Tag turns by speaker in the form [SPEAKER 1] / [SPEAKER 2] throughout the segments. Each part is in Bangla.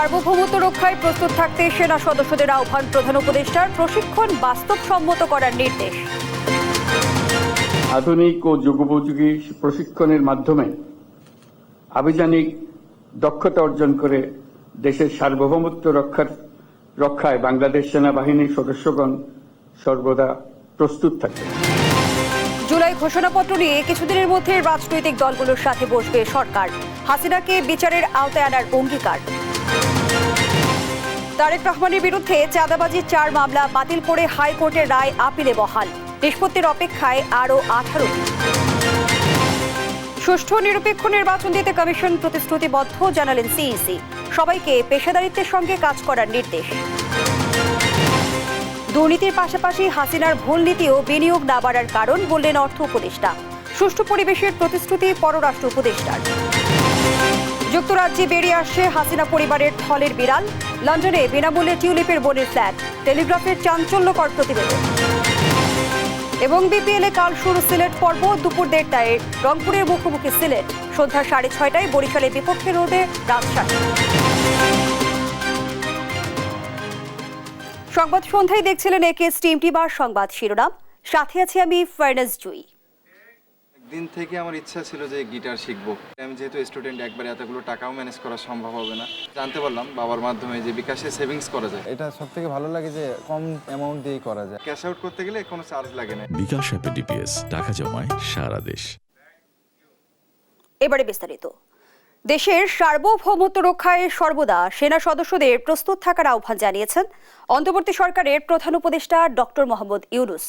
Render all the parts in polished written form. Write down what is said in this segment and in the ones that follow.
[SPEAKER 1] সার্বভৌমত্ব রক্ষায় প্রস্তুত থাকতে সেনা সদস্যদের আহ্বান প্রধান উপদেষ্টার প্রশিক্ষণ বাস্তবসম্মত করার নির্দেশ।
[SPEAKER 2] আধুনিক ও যুগোপযোগী প্রশিক্ষণের মাধ্যমে আভিযানিক দক্ষতা অর্জন করে দেশের সার্বভৌমত্ব রক্ষায় বাংলাদেশ সেনাবাহিনীর সদস্যগণ সর্বদা প্রস্তুত থাকবে।
[SPEAKER 1] জুলাই ঘোষণাপত্র নিয়ে কিছুদিনের মধ্যে রাজনৈতিক দলগুলোর সাথে বসবে সরকার। হাসিনাকে বিচারের আওতায় আনার অঙ্গীকার। তারেক রহমানের বিরুদ্ধে চাঁদাবাজির 4 মামলা বাতিল করে হাইকোর্টের রায় আপিলে বহাল। নিষ্পত্তির অপেক্ষায় আরও 18 দিন। সুষ্ঠু নিরপেক্ষ নির্বাচন দিতে কমিশন প্রতিশ্রুতিবদ্ধ, জানালেন সিইসি। সবাইকে পেশাদারিত্বের সঙ্গে কাজ করার নির্দেশ। দুর্নীতির পাশাপাশি হাসিনার ভুল নীতিও বিনিয়োগ না বাড়ার কারণ বললেন অর্থ উপদেষ্টা। সুষ্ঠু পরিবেশের প্রতিশ্রুতি পররাষ্ট্র উপদেষ্টার। যুক্তরাজ্যে বেরিয়ে আসছে হাসিনা পরিবারের থলের বিড়াল। লন্ডনে বিনামূল্যে টিউলিপের বনের ফ্ল্যাট। টেলিগ্রাফের চাঞ্চল্যকর প্রতিবেদন। এবং বিপিএলে কাল শুরু সিলেট পর্ব। দুপুর 1:30টায় রংপুরের মুখোমুখি সিলেট। সন্ধ্যা 6:30টায় বরিশালের বিপক্ষে রোদে রাজশাহী। সংবাদ সন্ধ্যায় দেখছিলেন একেএস টিম টিভার সংবাদ শিরোনাম। সাথে আছি আমি ফারনাজ জুই।
[SPEAKER 3] দিন থেকে আমার ইচ্ছা ছিল যে গিটার শিখবো। আমি যেহেতু স্টুডেন্ট, একবার এতগুলো টাকাও ম্যানেজ করা সম্ভব হবে না। জানতে পারলাম বাবার মাধ্যমে যে বিকাশে সেভিংস করা যায়।
[SPEAKER 4] এটা সবথেকে ভালো লাগে যে কম অ্যামাউন্ট দিয়েই করা যায়।
[SPEAKER 3] ক্যাশ আউট করতে গেলে কোনো চার্জ লাগে না।
[SPEAKER 5] বিকাশ অ্যাপে ডিপিএস টাকা জমায় সারা দেশ।
[SPEAKER 1] এবারে বিস্তারিত। দেশের সার্বভৌমত্ব রক্ষায় সর্বদা সেনা সদস্যদের প্রস্তুত থাকার আহ্বান জানিয়েছেন অন্তর্বর্তী সরকারের প্রধান উপদেষ্টা ডক্টর মোহাম্মদ ইউনূস।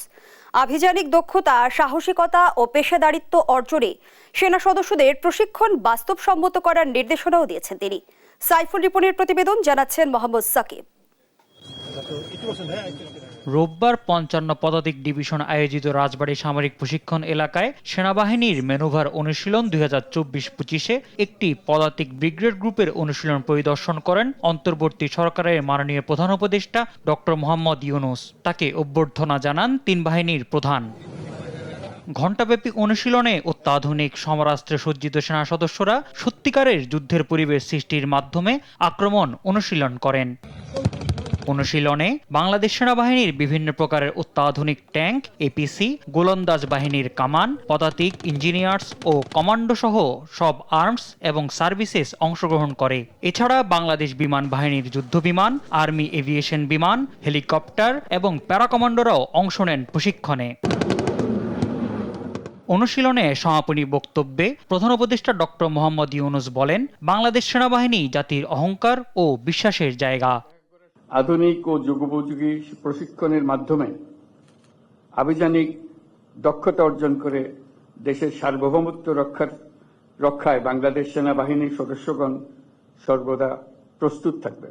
[SPEAKER 1] আভিযানিক দক্ষতা, সাহসিকতা ও পেশাদারিত্ব অর্জনে সেনা সদস্যদের প্রশিক্ষণ বাস্তবসম্মত করার নির্দেশনাও দিয়েছেন তিনি। সাইফুল রিপনের প্রতিবেদন, জানাচ্ছেন মোহাম্মদ সাকিব।
[SPEAKER 6] রোববার 55 পদাতিক ডিভিশন আয়োজিত রাজবাড়ী সামরিক প্রশিক্ষণ এলাকায় সেনাবাহিনীর ম্যানুভার অনুশীলন 2024-25-এ একটি পদাতিক ব্রিগেড গ্রুপের অনুশীলন পরিদর্শন করেন অন্তর্বর্তী সরকারের মাননীয় প্রধান উপদেষ্টা ডক্টর মোহাম্মদ ইউনূস। তাকে অভ্যর্থনা জানান 3 বাহিনীর প্রধান। ঘণ্টাব্যাপী অনুশীলনে অত্যাধুনিক সমরাস্ত্রে সজ্জিত সেনা সদস্যরা সত্যিকারের যুদ্ধের পরিবেশ সৃষ্টির মাধ্যমে আক্রমণ অনুশীলন করেন। অনুশীলনে বাংলাদেশ সেনাবাহিনীর বিভিন্ন প্রকারের অত্যাধুনিক ট্যাঙ্ক, এপিসি, গোলন্দাজ বাহিনীর কামান, পদাতিক, ইঞ্জিনিয়ার্স ও কমান্ডো সহ সব আর্মস এবং সার্ভিসেস অংশগ্রহণ করে। এছাড়া বাংলাদেশ বিমান বাহিনীর যুদ্ধবিমান, আর্মি এভিয়েশন বিমান, হেলিকপ্টার এবং প্যারাকমান্ডোরাও অংশ নেন প্রশিক্ষণে। অনুশীলনে সমাপনী বক্তব্যে প্রধান উপদেষ্টা ডক্টর মোহাম্মদ ইউনূস বলেন, বাংলাদেশ সেনাবাহিনী জাতির অহংকার ও বিশ্বাসের জায়গা।
[SPEAKER 2] আধুনিক ও যুগোপযোগী প্রশিক্ষণের মাধ্যমে আভিযানিক দক্ষতা অর্জন করে দেশের সার্বভৌমত্ব রক্ষায় বাংলাদেশ সেনাবাহিনীর সদস্যগণ সর্বদা প্রস্তুত থাকবে।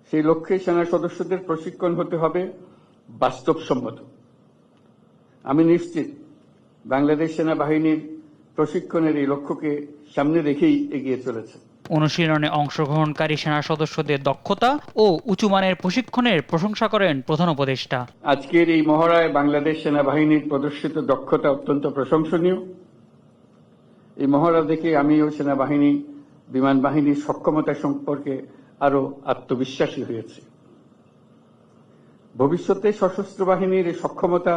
[SPEAKER 2] সেই লক্ষ্যে সেনা সদস্যদের প্রশিক্ষণ হতে হবে বাস্তবসম্মত। আমি নিশ্চিত বাংলাদেশ সেনাবাহিনীর প্রশিক্ষণের এই লক্ষ্যকে সামনে রেখেই এগিয়ে চলেছে।
[SPEAKER 6] অনুশীলনে অংশগ্রহণকারী সেনা সদস্যদের দক্ষতা ও উঁচুমানের প্রশিক্ষণের প্রশংসা করেন প্রধান উপদেষ্টা।
[SPEAKER 2] আজকের এই মহড়ায় বাংলাদেশ সেনাবাহিনীর প্রদর্শিত দক্ষতা অত্যন্ত প্রশংসনীয়। এই মহড়া দেখে আমিও সেনাবাহিনী, বিমান বাহিনীর সক্ষমতা সম্পর্কে আরো আত্মবিশ্বাসী হয়েছি। ভবিষ্যতে সশস্ত্র বাহিনীর এই সক্ষমতা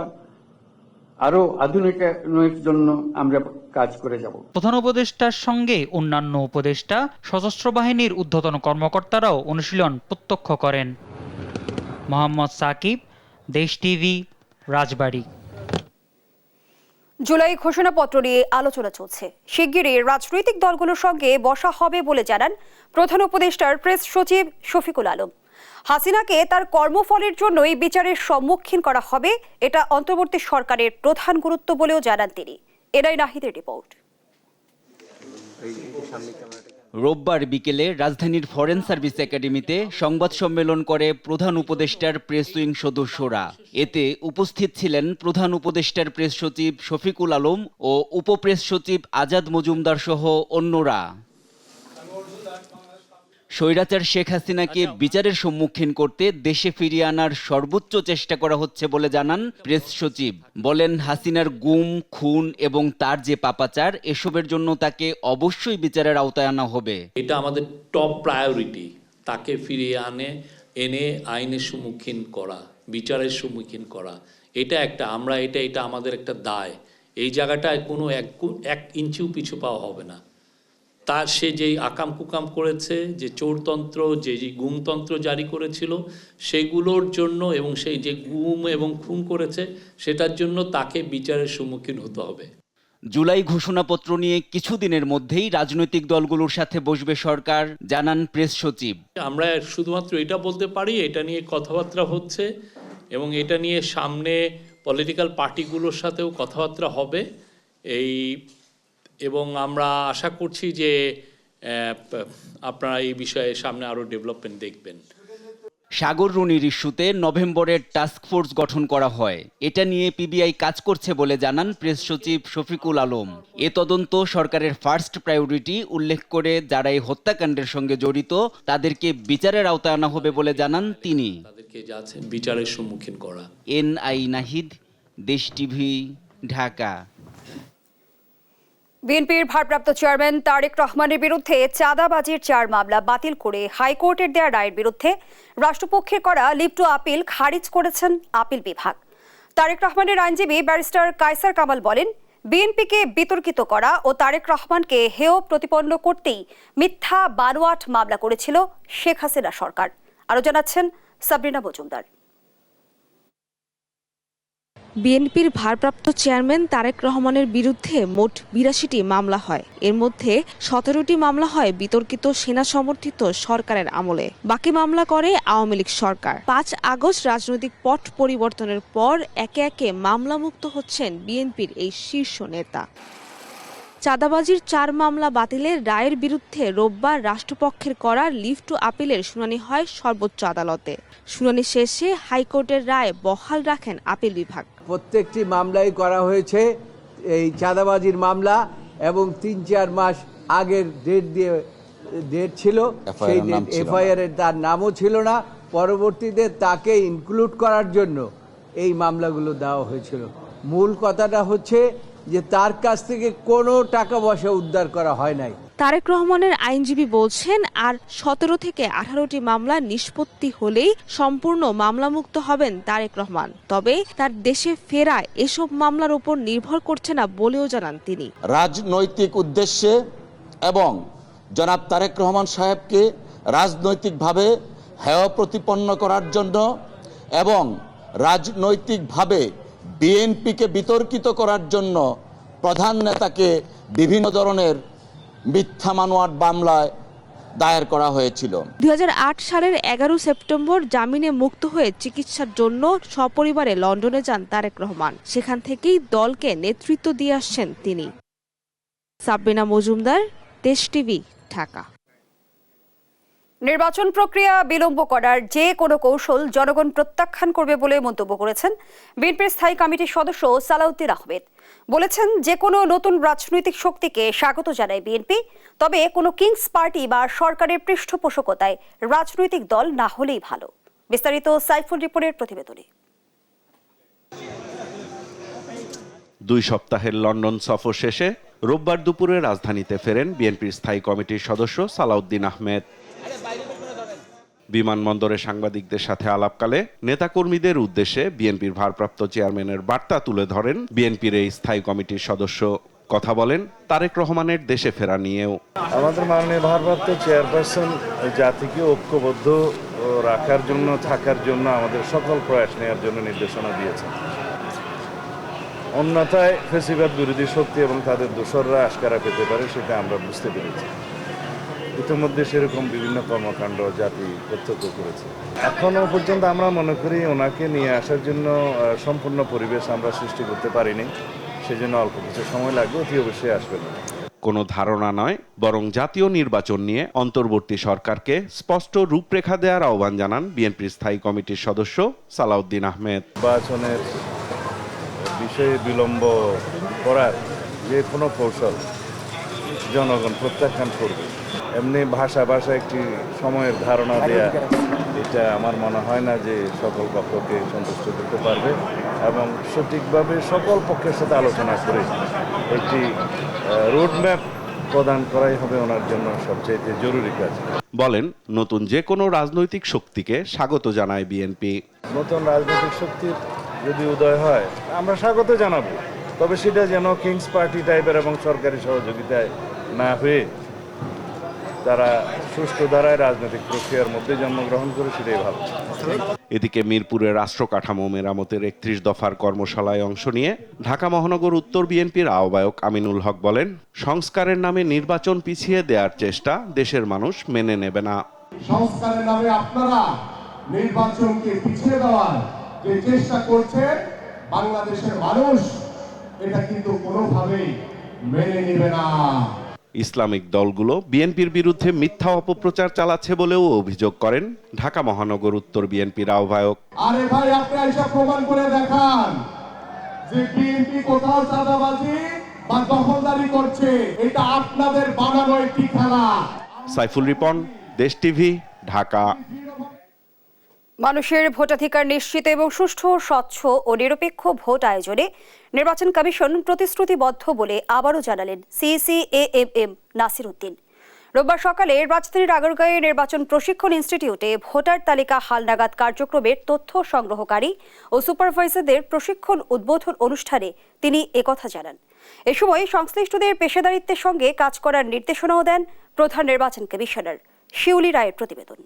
[SPEAKER 2] আরো আধুনিকায়নের জন্য আমরা কাজ করে যাব।
[SPEAKER 6] প্রধান উপদেষ্টার সঙ্গে অন্যান্য উপদেষ্টা, সশস্ত্র বাহিনীর ঊর্ধ্বতন কর্মকর্তারাও অনুশীলন প্রত্যক্ষ করেন। মোহাম্মদ সাকিব, দেশ টিভি, রাজবাড়ী।
[SPEAKER 1] জুলাই ঘোষণাপত্র নিয়ে আলোচনা চলছে। শিগগিরই রাজনৈতিক দলগুলোর সঙ্গে বসা হবে বলে জানান প্রধান উপদেষ্টার প্রেস সচিব শফিকুল আলম। হাসিনাকে তার কর্মফলের জন্যই বিচারের সম্মুখীন করা হবে, এটা অন্তর্বর্তী সরকারের প্রধান গুরুত্ব বলেও জানান তিনি। এনআই নাহিদের রিপোর্ট।
[SPEAKER 7] রোববার বিকেলে রাজধানীর ফরেন সার্ভিস একাডেমিতে সংবাদ সম্মেলন করে প্রধান উপদেষ্টার প্রেস উইং সদস্যরা। এতে উপস্থিত ছিলেন প্রধান উপদেষ্টার প্রেস সচিব শফিকুল আলম ও উপপ্রেস সচিব আজাদ মজুমদার সহ অন্যরা। স্বৈরাচার শেখ হাসিনাকে বিচারের সম্মুখীন করতে দেশে ফিরিয়ে আনার সর্বোচ্চ চেষ্টা করা হচ্ছে বলে জানান প্রেস সচিব। বলেন, হাসিনার গুম, খুন এবং তার যে পাপাচার, এসবের জন্য তাকে অবশ্যই বিচারের আওতায় আনা হবে।
[SPEAKER 8] এটা আমাদের টপ প্রায়োরিটি, তাকে ফিরিয়ে এনে আইনের সম্মুখীন করা, বিচারের সম্মুখীন করা। এটা আমাদের একটা দায়। এই জায়গাটায় কোনো এক ইঞ্চিও পিছু পাওয়া হবে না। তার সে যেই আকাম কুকাম করেছে, যে চোরতন্ত্র, যে গুমতন্ত্র জারি করেছিল, সেগুলোর জন্য এবং সেই যে গুম এবং খুন করেছে, সেটার জন্য তাকে বিচারের সম্মুখীন হতে হবে।
[SPEAKER 7] জুলাই ঘোষণাপত্র নিয়ে কিছুদিনের মধ্যেই রাজনৈতিক দলগুলোর সাথে বসবে সরকার, জানান প্রেস সচিব। আমরা
[SPEAKER 8] শুধুমাত্র এটা বলতে পারি, এটা নিয়ে কথাবার্তা হচ্ছে এবং এটা নিয়ে সামনে পলিটিক্যাল পার্টিগুলোর সাথেও কথাবার্তা হবে। এবং আমরা আশা করছি যে আপনারা এই বিষয়ে সামনে আরও ডেভেলপমেন্ট দেখবেন।
[SPEAKER 7] সাগর রুনির ইস্যুতে নভেম্বরের টাস্কফোর্স গঠন করা হয়। এটা নিয়ে পিবিআই কাজ করছে বলে জানান প্রেস সচিব শফিকুল আলম। এ তদন্ত সরকারের ফার্স্ট প্রায়োরিটি উল্লেখ করে যারা এই হত্যাকাণ্ডের সঙ্গে জড়িত তাদেরকে বিচারের আওতায় আনা হবে বলে জানান তিনি।
[SPEAKER 8] তাদেরকে বিচারের সম্মুখীন করা।
[SPEAKER 7] এনআই নাহিদ, দেশ টিভি, ঢাকা।
[SPEAKER 1] বিএনপির ভারপ্রাপ্ত চেয়ারম্যান তারেক রহমানের বিরুদ্ধে চাঁদাবাজির 4 মামলা বাতিল করে হাইকোর্টের দেয়া রায়ের বিরুদ্ধে রাষ্ট্রপক্ষের করা লিভ টু আপিল খারিজ করেছেন আপিল বিভাগ। তারেক রহমানের আইনজীবী ব্যারিস্টার কায়সার কামাল বলেন, বিএনপিকে বিতর্কিত করা ও তারেক রহমানকে হেয় প্রতিপন্ন করতেই মিথ্যা বানোয়াট মামলা করেছিল শেখ হাসিনা সরকার। আরও জানাচ্ছেন সাবরিনা মজুমদার।
[SPEAKER 9] বিএনপির ভারপ্রাপ্ত চেয়ারম্যান তারেক রহমানের বিরুদ্ধে মোট ৮২টি মামলা হয়। এর মধ্যে ১৭টি মামলা হয় বিতর্কিত সেনা সমর্থিত সরকারের আমলে। বাকি মামলা করে আওয়ামী লীগ সরকার। ৫ আগস্ট রাজনৈতিক পট পরিবর্তনের পর একে একে মামলামুক্ত হচ্ছেন বিএনপির এই শীর্ষ নেতা। চাঁদাবাজির 4 মামলা বাতিলের রায়ের বিরুদ্ধে রোববার রাষ্ট্রপক্ষের করা লিভ টু আপিলের শুনানি হয় সর্বোচ্চ আদালতে। শুনানি শেষে হাইকোর্টের রায় বহাল রাখেন আপিল বিভাগ।
[SPEAKER 10] প্রত্যেকটি মামলাই করা হয়েছে এই চাঁদাবাজির মামলা এবং ৩-৪ মাস আগের ডেট ছিল, সেই এফআইআর এর তার নামও ছিল না। পরবর্তীতে তাকে ইনক্লুড করার জন্য এই মামলাগুলো দেওয়া হয়েছিল। মূল কথাটা হচ্ছে যে তার কাছ থেকে কোনো টাকা পয়সা উদ্ধার করা হয় নাই।
[SPEAKER 9] তারেক রহমানের আইনজীবী বলছেন, আর ১৭ থেকে 18টি মামলা নিষ্পত্তি হলেই সম্পূর্ণ মামলামুক্ত হবেন তারেক রহমান। তবে তার দেশে ফেরায় এসব মামলার উপর নির্ভর করছে না বলেও জানান তিনি।
[SPEAKER 11] রাজনৈতিক উদ্দেশ্যে এবং জনাব তারেক রহমান সাহেবকে রাজনৈতিকভাবে হেয় প্রতিপন্ন করার জন্য এবং রাজনৈতিকভাবে বিএনপিকে বিতর্কিত করার জন্য প্রধান নেতাকে বিভিন্ন ধরনের মিথ্যা মামলার মামলায় দায়ের করা হয়েছিল।
[SPEAKER 9] ২০০৮ সালের ১১ সেপ্টেম্বর জামিনে মুক্ত হয়ে চিকিৎসার জন্য সপরিবারে লন্ডনে যান তারেক রহমান। সেখান থেকেই দলকে নেতৃত্ব দিয়ে আসছেন তিনি। সাবরিনা মজুমদার, দেশ টিভি, ঢাকা।
[SPEAKER 1] নির্বাচন প্রক্রিয়া বিলম্ব করার যে কোনো কৌশল জনগণ প্রত্যাখ্যান করবে বলে মন্তব্য করেছেন বিএনপির স্থায়ী কমিটির সদস্য সালাউদ্দিন আহমেদ। বলেছেন, যে কোনো নতুন রাজনৈতিক শক্তিকে স্বাগত জানায় বিএনপি, তবে কোনো কিংস পার্টি বা সরকারের পৃষ্ঠপোষকতায় রাজনৈতিক দল না হলেই ভালো। বিস্তারিত সাইফুল রিপোর্টের প্রতিবেদনে।
[SPEAKER 12] 2 সপ্তাহের লন্ডন সফর শেষে রোববার দুপুরে রাজধানীতে ফেরেন বিএনপির স্থায়ী কমিটির সদস্য সালাউদ্দিন আহমেদ। বিমানবন্দরে সাংবাদিকদের সাথে আলাপকালে নেতাকর্মীদের উদ্দেশ্যে বিএনপির ভারপ্রাপ্ত চেয়ারম্যানের বার্তা তুলে ধরেন বিএনপির এই স্থায়ী কমিটির সদস্য। কথা বলেন তারেক রহমানের দেশে ফেরা নিয়েও।
[SPEAKER 13] আমাদের মাননীয় ভারপ্রাপ্ত চেয়ারপারসন জাতিকে ঐক্যবদ্ধ রাখার জন্য, থাকার জন্য আমাদের সকল প্রয়াস নেওয়ার জন্য নির্দেশনা দিয়েছেন। অন্যথায় ফেসিবাদ বিরোধী শক্তি এবং তাদের দোসররা আশকারা পেতে পারে, সেটা আমরা বুঝতে পেরেছি। ইতিমধ্যে সেরকম বিভিন্ন কর্মকাণ্ড জাতি প্রত্যক্ষ করেছে। এখনো পর্যন্ত আমরা মনে করি ওনাকে নিয়ে আসার জন্য সম্পূর্ণ পরিবেশ আমরা সৃষ্টি করতে পারিনি, সেজন্য অল্প কিছু সময় লাগবে, অতি অবশ্যই আসবেন।
[SPEAKER 12] কোনো ধারণা নয়, বরং জাতীয় নির্বাচন নিয়ে অন্তর্বর্তী সরকারকে স্পষ্ট রূপরেখা দেওয়ার আহ্বান জানান বিএনপির স্থায়ী কমিটির সদস্য সালাউদ্দিন আহমেদ।
[SPEAKER 13] নির্বাচনের বিষয়ে বিলম্ব করার যে কোনো কৌশল জনগণ প্রত্যাখ্যান করবে। এমনি ভাষা একটি সময়ের ধারণা দেয়া, এটা আমার মনে হয় না যে সকল পক্ষকে সন্তুষ্ট করতে পারবে, এবং সঠিকভাবে সকল পক্ষের সাথে আলোচনা করে একটি রোডম্যাপ প্রদান করাই হবে ওনার জন্য সবচেয়ে জরুরি কাজ।
[SPEAKER 12] বলেন, নতুন যে কোনো রাজনৈতিক শক্তিকে স্বাগত জানায় বিএনপি।
[SPEAKER 13] নতুন রাজনৈতিক শক্তির যদি উদয় হয় আমরা স্বাগত জানাবো, তবে সেটা যেন কিংস পার্টি টাইপের এবং সরকারি সহযোগিতায় না হয়ে তারা সুষ্ঠু ধারায় রাজনৈতিক প্রক্রিয়ার মধ্যে জন্মগ্রহণ করে, সেটাই ভালো।
[SPEAKER 12] এদিকে মিরপুরের রাষ্ট্র কাঠামো মেরামতের ৩১ দফার কর্মশালায় অংশ নিয়ে ঢাকা মহানগর উত্তর বিএনপির আহ্বায়ক আমিনুল হক বলেন, সংস্কারের নামে নির্বাচন পিছিয়ে দেওয়ার চেষ্টা দেশের মানুষ মেনে নেবে না।
[SPEAKER 14] সংস্কারের নামে আপনারা নির্বাচনকে পিছিয়ে দেওয়ার যে চেষ্টা করছেন, বাংলাদেশের মানুষ এটা কিন্তু কোনোভাবেই মেনে নেবে না।
[SPEAKER 12] ইসলামিক দলগুলো বিএনপির বিরুদ্ধে মিথ্যা অপপ্রচার চালাচ্ছে বলেও অভিযোগ করেন ঢাকা মহানগর উত্তর বিএনপির আহ্বায়ক।
[SPEAKER 14] আরে ভাই, আপনি এসব প্রমাণ করে দেখান যে বিএনপি কোথাও চাঁদাবাজি বা দখলদারি করছে। এটা আপনাদের বানানো একটি খেলা।
[SPEAKER 12] সাইফুল রিপন, দেশ টিভি, ঢাকা।
[SPEAKER 1] মানুষের ভোটাধিকার নিশ্চিত এবং সুষ্ঠু, স্বচ্ছ ও নিরপেক্ষ ভোট আয়োজনে নির্বাচন কমিশন প্রতিশ্রুতিবদ্ধ বলে আবারও জানালেন সিইসি এএমএম নাসির উদ্দিন। রোববার সকালে রাজধানীর আগারগাঁয়ে নির্বাচন প্রশিক্ষণ ইনস্টিটিউটে ভোটার তালিকা হালনাগাদ কার্যক্রমের তথ্য সংগ্রহকারী ও সুপারভাইজারদের প্রশিক্ষণ উদ্বোধন অনুষ্ঠানে তিনি একথা জানান। এ সময় সংশ্লিষ্টদের পেশাদারিত্বের সঙ্গে কাজ করার নির্দেশনাও দেন প্রধান নির্বাচন কমিশনার শিউলি রায়ের প্রতিবেদন।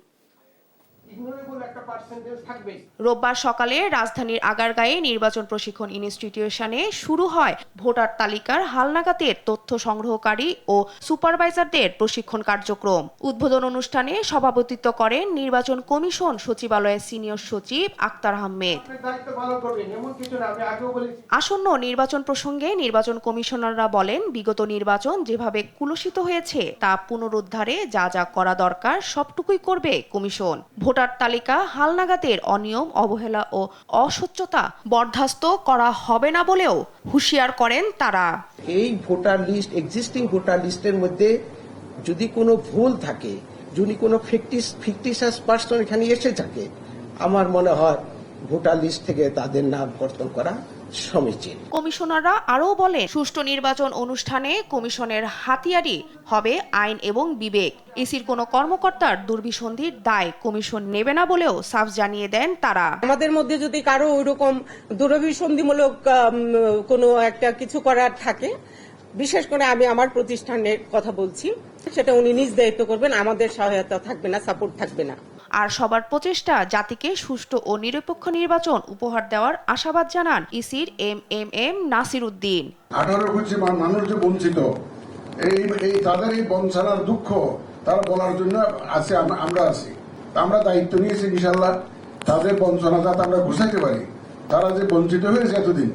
[SPEAKER 9] রোববার সকালে রাজধানীর আগারগাঁয়ে নির্বাচন প্রশিক্ষণ ইনস্টিটিউশনে শুরু হয় ভোটার তালিকার হালনাগাদের তথ্য সংগ্রহকারী ও সুপারভাইজারদের প্রশিক্ষণ কার্যক্রম। উদ্বোধন অনুষ্ঠানে সভাপতিত্ব করেন নির্বাচন কমিশন সচিবালয়ের সিনিয়র সচিব আক্তার আহমেদ। আসন্ন নির্বাচন প্রসঙ্গে নির্বাচন কমিশনাররা বলেন, বিগত নির্বাচন যেভাবে কুলুষিত হয়েছে তা পুনরুদ্ধারে যা যা করা দরকার সবটুকুই করবে কমিশন। ভোটার তালিকা হালনাগাদের অনিয়ম, অবহেলা ও অস্বচ্ছতা বরদাস্ত করা হবে না বলেও হুঁশিয়ার করেন তারা।
[SPEAKER 15] এই ভোটার লিস্ট, এক্সিস্টিং ভোটার লিস্টের মধ্যে যদি কোনো ভুল থাকে, যদি কোনো ফিকটিশিয়াস পার্সন এখানে এসে থাকে, আমার মনে হয় ভোটার লিস্ট থেকে তাদের নাম কর্তন করা সমীচীন।
[SPEAKER 9] কমিশনাররা আরও বলেন, সুষ্ঠু নির্বাচন অনুষ্ঠানে কমিশনের হাতিয়ারই হবে আইন এবং বিবেক। ইসির কোনো কর্মকর্তার দুর্বিসন্ধির দায় কমিশন নেবে না বলেও সাফ জানিয়ে দেন তারা।
[SPEAKER 16] আমাদের মধ্যে যদি কারো ওইরকম দুরভিসন্ধিমূলক কোনো একটা কিছু করার থাকে, বিশেষ করে আমি আমার প্রতিষ্ঠানের কথা বলছি, সেটা উনি নিজ দায়িত্ব করবেন, আমাদের সহায়তা থাকবে না, সাপোর্ট থাকবে না।
[SPEAKER 9] আর সবার প্রচেষ্টা জাতিকে সুষ্ঠু ও নিরপেক্ষ নির্বাচন উপহার দেওয়ার আশাবাদ জানান ইসির এমএমএম নাসির উদ্দিন।
[SPEAKER 14] 18 কোটি মানুষ যে বঞ্চিত, এই তাদের এই বঞ্চনার দুঃখ তারা বলার জন্য আছে, আমরা আছি। আমরা দায়িত্ব নিয়েছি ইনশাআল্লাহ তাদের বঞ্চনা যাতে আমরা ঘুষাইতে পারি। তারা যে বঞ্চিত হয়েছে এতদিন,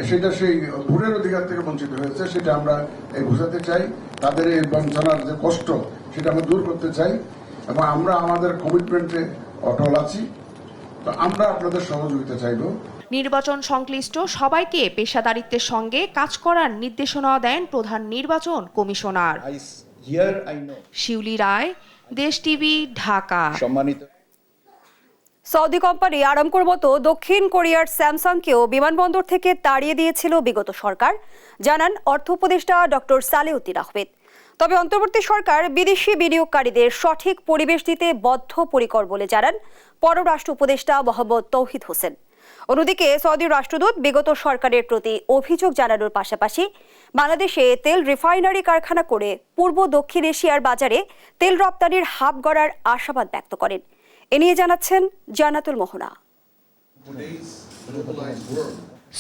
[SPEAKER 14] সেটা সেই ভোটের অধিকার থেকে বঞ্চিত হয়েছে, সেটা আমরা ঘুষাতে চাই। তাদের এই বঞ্চনার যে কষ্ট, সেটা আমরা দূর করতে চাই এবং আমরা আমাদের কমিটমেন্টে অটল আছি। তো আমরা আপনাদের সহযোগিতা চাইব।
[SPEAKER 9] নির্বাচন সংশ্লিষ্ট সবাইকে পেশাদারিত্বের সঙ্গে কাজ করার নির্দেশনা দেন প্রধান নির্বাচন কমিশনার শিউলি রায়, দেশ টিভি, ঢাকা।
[SPEAKER 1] সৌদি কোম্পানি আরামকোর মতো দক্ষিণ কোরিয়ার স্যামসাংকেও বিমানবন্দর থেকে তাড়িয়ে দিয়েছিল বিগত সরকার, জানান অর্থ উপদেষ্টা ডক্টর সালেউদ্দিন আহমেদ। তবে অন্তর্বর্তী সরকার বিদেশি বিনিয়োগকারীদের সঠিক পরিবেশ দিতে বদ্ধপরিকর বলে জানান পররাষ্ট্র উপদেষ্টা মোহাম্মদ তৌহিদ হোসেন। অন্যদিকে সৌদি রাষ্ট্রদূত বিগত সরকারের প্রতি অভিযোগ জানানোর পাশাপাশি বাংলাদেশে তেল রিফাইনারি কারখানা করে পূর্ব দক্ষিণ এশিয়ার বাজারে তেল রপ্তানির হাব গড়ার আশাবাদ ব্যক্ত করেন। এ নিয়ে জানাচ্ছেন জান্নাতুল মোহনা।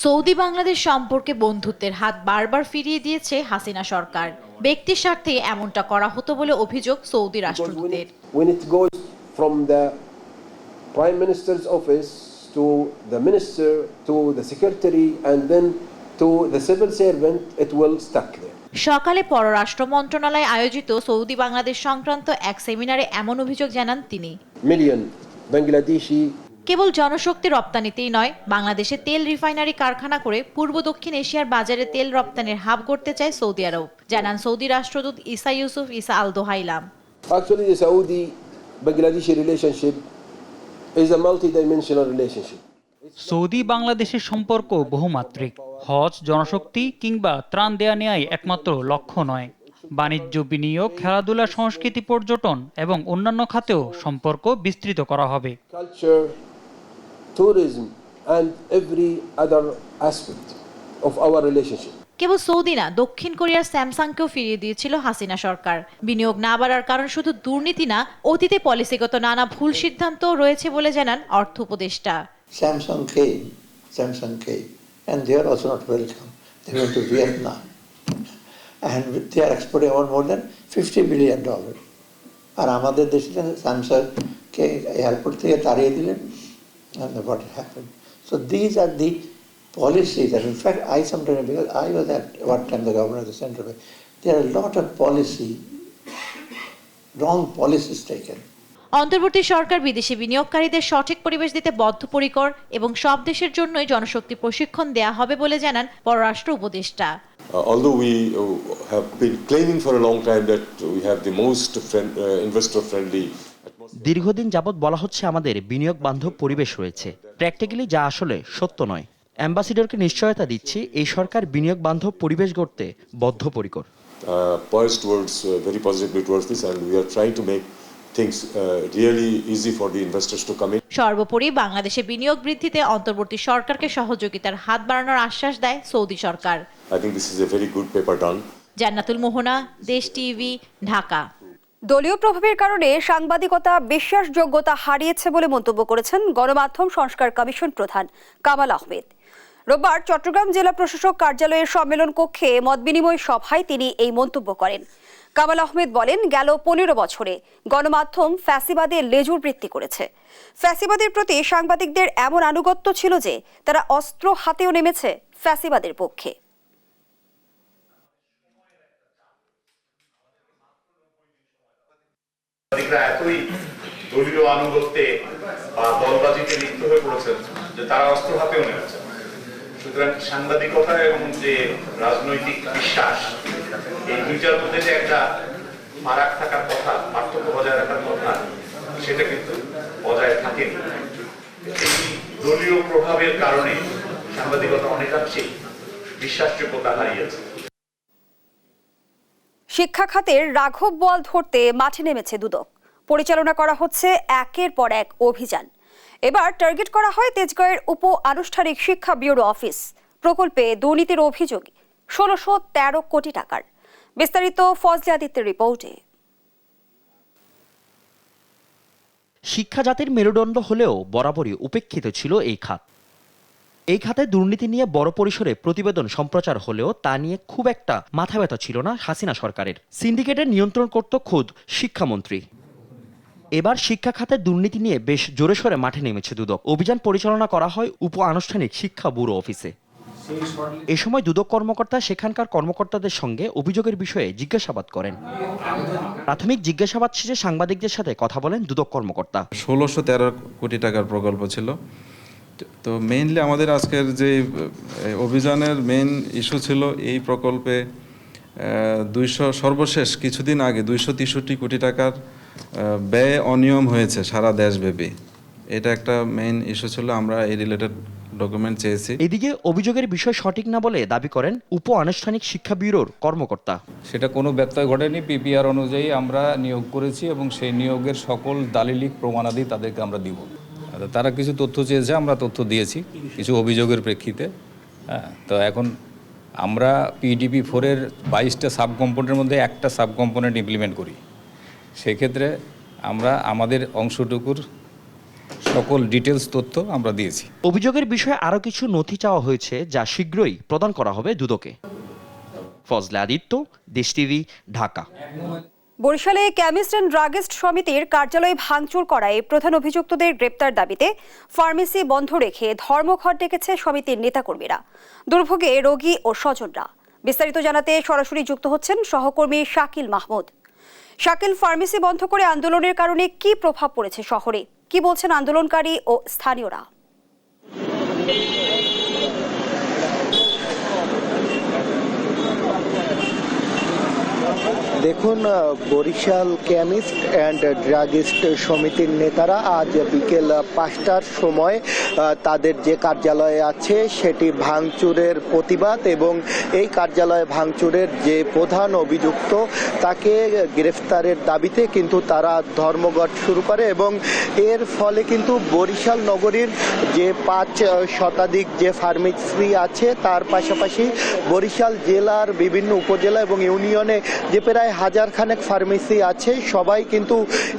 [SPEAKER 17] সৌদি বাংলাদেশ সম্পর্কে বন্ধুত্বের হাত বারবার ফিরিয়ে দিয়েছে হাসিনা সরকার। ব্যক্তির স্বার্থে এমনটা করা হতো বলে অভিযোগ Saudi রাষ্ট্রদূতের।
[SPEAKER 18] When it goes from the Prime Minister's office to the minister to the secretary and then to the civil servant, it will stuck there.
[SPEAKER 17] সকালে পররাষ্ট্র মন্ত্রণালয় আয়োজিত সৌদি বাংলাদেশ সংক্রান্ত এক সেমিনারে এমন অভিযোগ জানান তিনি।
[SPEAKER 18] Million Bangladeshi
[SPEAKER 17] কেবল জনশক্তি রপ্তানিতেই নয়, বাংলাদেশে তেল রিফাইনারি কারখানা করে পূর্ব দক্ষিণ এশিয়ার বাজারে তেল রপ্তানির হাব করতে চায় সৌদি আরব, জানান সৌদি রাষ্ট্রদূত ইসা ইউসুফ ইসা আল দোহাইলাম।
[SPEAKER 18] Actually, the Saudi-Bangladeshi relationship is a multi-dimensional relationship.
[SPEAKER 6] Saudi বাংলাদেশের সম্পর্ক বহুমাত্রিক। হজ, জনশক্তি কিংবা ত্রাণ দেয়া নেয়াই একমাত্র লক্ষ্য নয়। বাণিজ্য, বিনিয়োগ, খেলাধুলা, সংস্কৃতি, পর্যটন এবং অন্যান্য খাতেও সম্পর্ক বিস্তৃত করা হবে।
[SPEAKER 18] Culture, tourism, and every other aspect of our relationship.
[SPEAKER 17] Cable Saudi না, দক্ষিণ কোরিয়ার স্যামসাংকেও ফিরিয়ে দিয়েছিল হাসিনা সরকার। বিনিয়োগ না বাড়ার কারণ শুধু দুর্নীতি না, অতীতে পলিসিগত নানা ভুল সিদ্ধান্ত রয়েছে বলে জানান অর্থ উপদেষ্টা।
[SPEAKER 19] Samsung came, and they are also not welcome. They went to Vietnam, and they are exporting more than $50 billion. আর আমাদের দেশে স্যামসাংকে এয়ারপোর্ট থেকে তাড়িয়ে দিলেন, and what happened. So these are the policies, and in fact, I sometimes, because I was at one time the governor of the central bank, there are a lot of wrong policies taken.
[SPEAKER 17] অন্তর্বর্তী সরকার বিদেশি বিনিয়োগকারীদের সঠিক পরিবেশ দিতে বদ্ধপরিকর এবং সব দেশের জন্যই জনশক্তি প্রশিক্ষণ দেয়া হবে বলে জানান পররাষ্ট্র উপদেষ্টা।
[SPEAKER 20] Although we have been claiming for a long time that we have the most investor friendly,
[SPEAKER 21] দীর্ঘদিন যাবৎ বলা হচ্ছে আমাদের বিনিয়োগ বান্ধব পরিবেশ রয়েছে। প্র্যাকটিক্যালি যা আসলে সত্য নয়। অ্যাম্বাসিডরকে নিশ্চয়তা দিচ্ছি, এই সরকার বিনিয়োগ বান্ধব পরিবেশ গড়তে বদ্ধপরিকর।
[SPEAKER 20] poised towards very positively towards this, and we are trying to make things really easy for the investors to come in.
[SPEAKER 17] সর্বোপরি বাংলাদেশে বিনিয়োগ বৃদ্ধিতে অন্তর্বর্তী সরকারকে সহযোগিতার হাত বাড়ানোর আশ্বাস দেয় Saudi Sarkar.
[SPEAKER 20] I think this is a very good paper done.
[SPEAKER 17] জান্নাতুল মোহনা, দেশ টিভি, ঢাকা।
[SPEAKER 1] দলীয় প্রভাবের কারণে সাংবাদিকতা বিশ্বাসযোগ্যতা হারিয়েছে বলে মন্তব্য করেছেন গণমাধ্যম সংস্কার কমিশন প্রধান কামাল আহমেদ। রোববার চট্টগ্রাম জেলা প্রশাসক কার্যালয়ের সম্মেলন কক্ষে মতবিনিময় সভায় তিনি এই মন্তব্য করেন। কামাল আহমেদ বলেন, গেল 15 বছরে গণমাধ্যম ফ্যাসিবাদে লেজুর বৃত্তি করেছে। ফ্যাসিবাদের প্রতি সাংবাদিকদের এমন আনুগত্য ছিল যে তারা অস্ত্র হাতেও নেমেছে ফ্যাসিবাদের পক্ষে।
[SPEAKER 22] এতই দলীয় আনুগত্যে বা দলবাজিতে লিপ্ত হয়ে পড়েছেন যে তারা অস্ত্র হাতেও নেমেছেন। সুতরাং সাংবাদিকতা এবং যে রাজনৈতিক বিশ্বাস, এই দুইটার মধ্যে যে একটা ফারাক থাকার কথা, পার্থক্য বজায় রাখার কথা, সেটা কিন্তু বজায় থাকেনি। এই দলীয় প্রভাবের কারণে সাংবাদিকতা অনেকাংশেই বিশ্বাসযোগ্যতা হারিয়েছে।
[SPEAKER 1] শিক্ষা খাতের রাঘব বোয়াল ধরতে মাঠে নেমেছে দুদক। পরিচালনা করা হচ্ছে একের পর এক অভিযান। এবার টার্গেট করা হয় তেজগাঁওয়ের উপ আনুষ্ঠানিক শিক্ষা ব্যুরো অফিস। প্রকল্পে দুর্নীতির অভিযোগ 1613 কোটি টাকার। বিস্তারিত ফজলে আদিত্যের রিপোর্টে।
[SPEAKER 21] শিক্ষা জাতির মেরুদণ্ড হলেও বরাবরই উপেক্ষিত ছিল এই খাত। এই খাতে দুর্নীতি নিয়ে বড় পরিসরে প্রতিবেদন সম্প্রচার হলেও তা নিয়ে খুব একটা মাথা ব্যথা ছিল না হাসিনা সরকারের। সিন্ডিকেটের নিয়ন্ত্রণ করত খোদ শিক্ষামন্ত্রী। এবার শিক্ষা খাতের দুর্নীতি নিয়ে বেশ জোরে সোরে মাঠে নেমেছে দুদক। অভিযান পরিচালনা করা হয় উপ আনুষ্ঠানিক শিক্ষা ব্যুরো অফিসে। এ সময় দুদক কর্মকর্তা সেখানকার কর্মকর্তাদের সঙ্গে অভিযোগের বিষয়ে জিজ্ঞাসাবাদ করেন। প্রাথমিক জিজ্ঞাসাবাদ শেষে সাংবাদিকদের সাথে কথা বলেন দুদক কর্মকর্তা।
[SPEAKER 4] 1613 কোটি টাকার প্রকল্প ছিল। তো মেইনলি আমাদের আজকের যে অভিযানের মেইন ইস্যু ছিল এই প্রকল্পে সর্বশেষ কিছুদিন আগে 263 কোটি টাকার ব্যয় অনিয়ম হয়েছে সারা দেশব্যাপী। এটা একটা মেইন ইস্যু ছিল। আমরা এই রিলেটেড ডকুমেন্ট চেয়েছি।
[SPEAKER 21] এদিকে অভিযোগের বিষয় সঠিক না বলে দাবি করেন উপ আনুষ্ঠানিক শিক্ষা ব্যুরোর কর্মকর্তা।
[SPEAKER 23] সেটা কোনো ব্যত্যয় ঘটেনি। পিপিআর অনুযায়ী আমরা নিয়োগ করেছি এবং সেই নিয়োগের সকল দালিলিক প্রমাণাদি তাদেরকে আমরা দিব। তারা কিছু তথ্য চেয়েছে, আমরা তথ্য দিয়েছি কিছু অভিযোগের প্রেক্ষিতে। তো এখন আমরা পিডিপি 4-এর 22টা সাব কম্পোনেন্টের মধ্যে একটা সাব কম্পোনেন্ট ইমপ্লিমেন্ট করি। সেক্ষেত্রে আমরা আমাদের অংশটুকুর সকল ডিটেলস তথ্য আমরা দিয়েছি।
[SPEAKER 21] অভিযোগের বিষয়ে আরও কিছু নথি চাওয়া হয়েছে, যা শীঘ্রই প্রদান করা হবে দুদকে। ফজলে আদিত্য, দেশ টিভি, ঢাকা।
[SPEAKER 1] বরিশালে কেমিস্ট অ্যান্ড ড্রাগিস্ট সমিতির কার্যালয় ভাঙচুর করায় প্রধান অভিযুক্তদের গ্রেপ্তার দাবিতে ফার্মেসি বন্ধ রেখে ধর্মঘট ডেকেছে সমিতির নেতাকর্মীরা। দুর্ভোগে রোগী ও স্বজনরা। বিস্তারিত জানাতে সরাসরি যুক্ত হচ্ছেন সহকর্মী শাকিল মাহমুদ। শাকিল, ফার্মেসি বন্ধ করে আন্দোলনের কারণে কি প্রভাব পড়েছে শহরে? কি বলছেন আন্দোলনকারী ও স্থানীয়রা?
[SPEAKER 2] দেখুন, বরিশাল কেমিস্ট অ্যান্ড ড্রাগিস্ট সমিতির নেতারা আজ বিকেল 5টার সময় তাদের যে কার্যালয়ে আছে সেটি ভাঙচুরের প্রতিবাদ এবং এই কার্যালয়ে ভাঙচুরের যে প্রধান অভিযুক্ত তাকে গ্রেফতারের দাবিতে কিন্তু তারা ধর্মঘট শুরু করে এবং এর ফলে কিন্তু বরিশাল নগরীর যে 5 শতাধিক যে ফার্মেসি আছে তার পাশাপাশি বরিশাল জেলার বিভিন্ন উপজেলা এবং ইউনিয়নে যে প্রায় 1000 খানেক ফার্মেসি আছে সবাই কিন্তু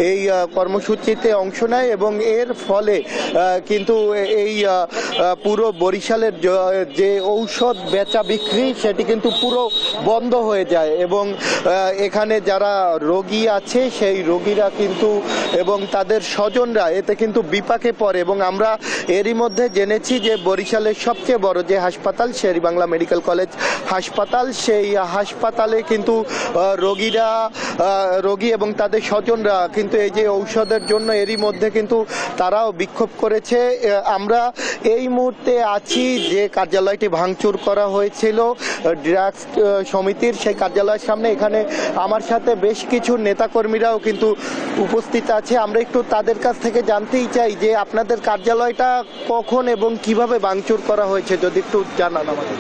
[SPEAKER 2] এই কর্মসূচিতে অংশ নেয় এবং এর ফলে কিন্তু এই পুরো বরিশালের যে ঔষধ বেচা বিক্রি সেটি কিন্তু পুরো বন্ধ হয়ে যায় এবং এখানে যারা রোগী আছে সেই রোগীরা কিন্তু এবং তাদের স্বজনরা এতে কিন্তু বিপাকে পড়ে এবং আমরা এরই মধ্যে জেনেছি যে বরিশালের সবচেয়ে বড় যে হাসপাতাল শের-ই-বাংলা মেডিকেল কলেজ হাসপাতাল, সেই হাসপাতালে কিন্তু রোগী এবং তাদের স্বজনরা কিন্তু এই যে ঔষধের জন্য এরই মধ্যে কিন্তু তারাও বিক্ষোভ করেছে। আমরা এই মুহূর্তে আছি যে কার্যালয়টি ভাঙচুর করা হয়েছিল ড্রাগস সমিতির, সেই কার্যালয়ের সামনে। এখানে আমার সাথে বেশ কিছু নেতাকর্মীরাও কিন্তু উপস্থিত আছে। আমরা একটু তাদের কাছ থেকে জানতেই চাই যে আপনাদের কার্যালয়টা কখন এবং কিভাবে ভাঙচুর করা হয়েছে, যদি একটু জানান আমাদের।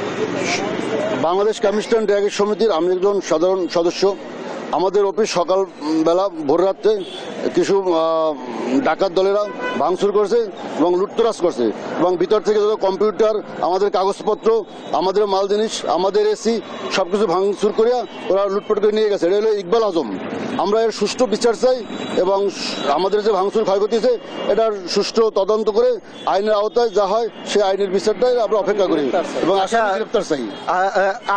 [SPEAKER 3] বাংলাদেশ কেমিস্ট অ্যান্ড ড্রাগিস্ট সমিতির আমি একজন সাধারণ সদস্য। আমাদের অফিস সকালবেলা ভোর রাত্রে কিছু ডাকাত দলেরা ভাঙচুর করছে এবং লুটতরাজ করছে এবং ভিতর থেকে যত কম্পিউটার, আমাদের কাগজপত্র, আমাদের মাল জিনিস, আমাদের এসি সব কিছু ভাঙচুর করিয়া ওরা লুটপাট করে নিয়ে গেছে। এটা হলো ইকবাল আজম। আমরা এর সুষ্ঠু বিচার চাই এবং আমাদের যে ভাঙচুর ক্ষয়ক্ষতি হয়েছে এটার সুষ্ঠু তদন্ত করে আইনের আওতায় যা হয় সেই আইনের বিচারটাই আমরা অপেক্ষা করি এবং গ্রেফতার চাই।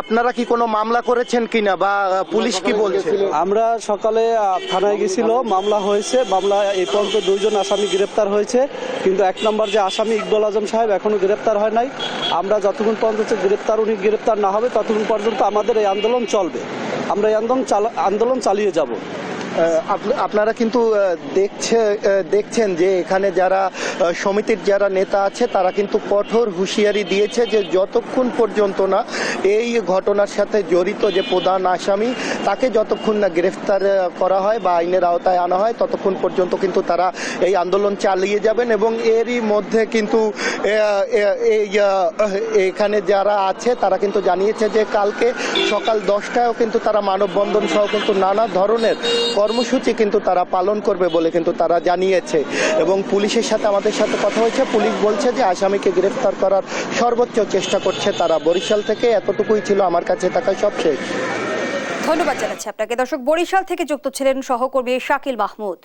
[SPEAKER 2] আপনারা কি কোনো মামলা করেছেন কিনা বা পুলিশ কি বলছে?
[SPEAKER 5] আমরা সকালে থানায় গেছিল, মামলা হয়েছে। মামলা এই পর্যন্ত 2 জন আসামি গ্রেপ্তার হয়েছে, কিন্তু 1 নম্বর যে আসামি ইকবাল আজম সাহেব এখনো গ্রেপ্তার হয় নাই। আমরা যতক্ষণ পর্যন্ত উনি গ্রেপ্তার না হবে ততক্ষণ পর্যন্ত আমাদের এই আন্দোলন চলবে। আমরা এই আন্দোলন চালিয়ে যাব।
[SPEAKER 2] আপনারা কিন্তু দেখছেন যে এখানে যারা সমিতির যারা নেতা আছে তারা কিন্তু কঠোর হুঁশিয়ারি দিয়েছে যে যতক্ষণ পর্যন্ত না এই ঘটনার সাথে জড়িত যে প্রধান আসামি তাকে যতক্ষণ না গ্রেফতার করা হয় বা আইনের আওতায় আনা হয় ততক্ষণ পর্যন্ত কিন্তু তারা এই আন্দোলন চালিয়ে যাবেন। এবং এরই মধ্যে কিন্তু এখানে যারা আছে তারা কিন্তু জানিয়েছে যে কালকে সকাল 10টায়ও কিন্তু তারা মানববন্ধন সহ কিন্তু নানা ধরনের কর্মসূচি কিন্তু তারা পালন করবে বলে কিন্তু তারা জানিয়েছে। এবং পুলিশের সাথে আমাদের সাথে কথা হয়েছে, পুলিশ বলছে যে আসামিকে গ্রেফতার করার সর্বোচ্চ চেষ্টা করছে তারা। বরিশাল থেকে এতটুকুই ছিল আমার কাছে থাকা সব শেষ।
[SPEAKER 1] ধন্যবাদ জানাচ্ছি আপনাকে। দর্শক, বরিশাল থেকে যুক্ত ছিলেন সহকর্মী শাকিল মাহমুদ।